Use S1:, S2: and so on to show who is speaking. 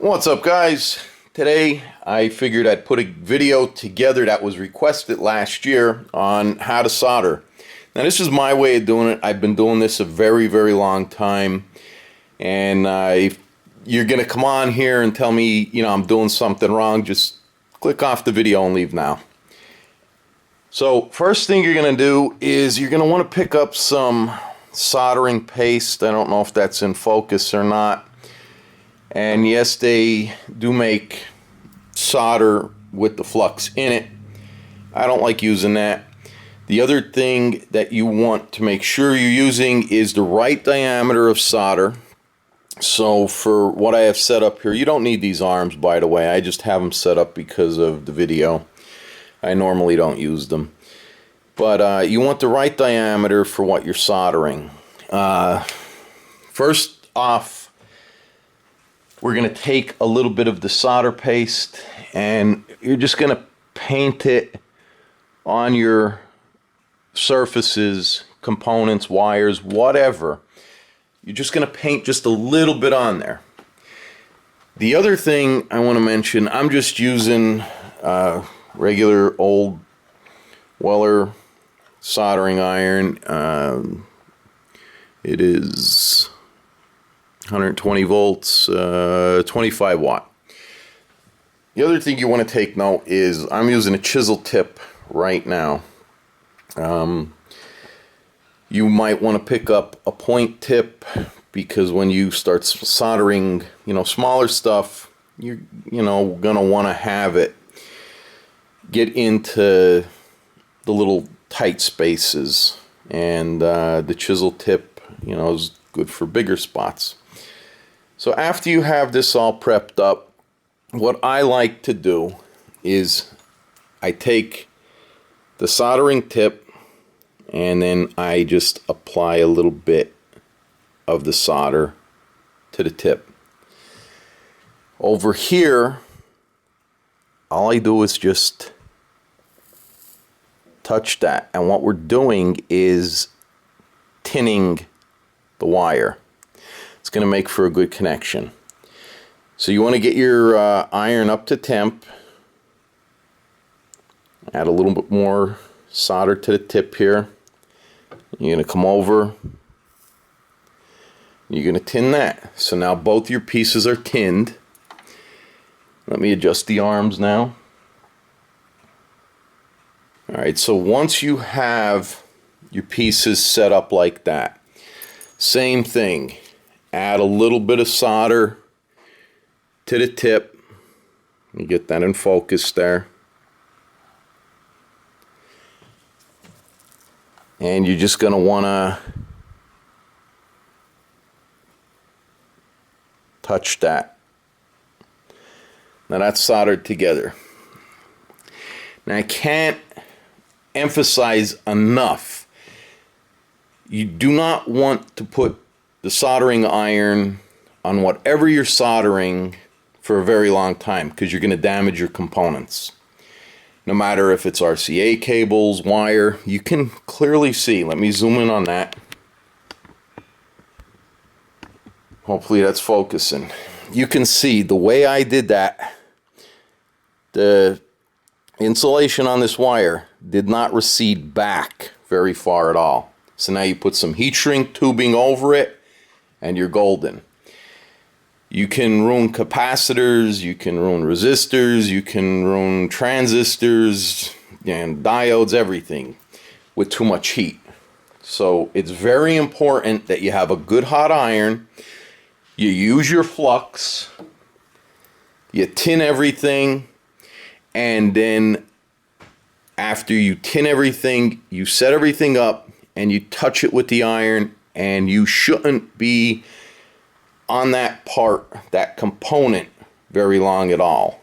S1: What's up, guys? Today I figured I'd put a video together that was requested last year on how to solder. Now this is my way of doing it. I've been doing this a very long time, and if you're gonna come on here and tell me I'm doing something wrong, just click off the video and leave now. So first thing you're gonna do is you're gonna want to pick up some soldering paste. I don't know if that's in focus or not. And yes, they do make solder with the flux in it. I don't like using that. The other thing that you want to make sure you're using is the right diameter of solder. So for what I have set up here, you don't need these arms, by the way. I just have them set up because of the video. I normally don't use them. But you want the right diameter for what you're soldering. First off, we're going to take a little bit of the solder paste and you're just going to paint it on your surfaces, components, wires, whatever. You're just going to paint just a little bit on there. The other thing I want to mention, I'm just using regular old Weller soldering iron. It is 120 volts, 25 watt. The other thing you want to take note is I'm using a chisel tip right now. You might want to pick up a point tip because when you start soldering, smaller stuff, you're, gonna want to have it get into the little tight spaces, and the chisel tip, is good for bigger spots. So after you have this all prepped up, what I like to do is I take the soldering tip and then I just apply a little bit of the solder to the tip. Over here, all I do is just touch that, and what we're doing is tinning the wire. It's going to make for a good connection. So you want to get your iron up to temp. Add a little bit more solder to the tip here. You're going to come over. You're going to tin that. So now both your pieces are tinned. Let me adjust the arms now. Alright, so once you have your pieces set up like that, same thing. Add a little bit of solder to the tip. You get that in focus there. And you're just going to want to touch that. Now that's soldered together. Now I can't emphasize enough, you do not want to put the soldering iron on whatever you're soldering for a very long time, because you're going to damage your components. No matter if it's RCA cables, wire, you can clearly see. Let me zoom in on that. Hopefully that's focusing. You can see the way I did that, the insulation on this wire did not recede back very far at all. So now you put some heat shrink tubing over it and you're golden. You can ruin capacitors, you can ruin resistors, you can ruin transistors and diodes, everything with too much heat. So it's very important that you have a good hot iron, you use your flux, you tin everything, and then after you tin everything, you set everything up and you touch it with the iron, and you shouldn't be on that part, that component, very long at all.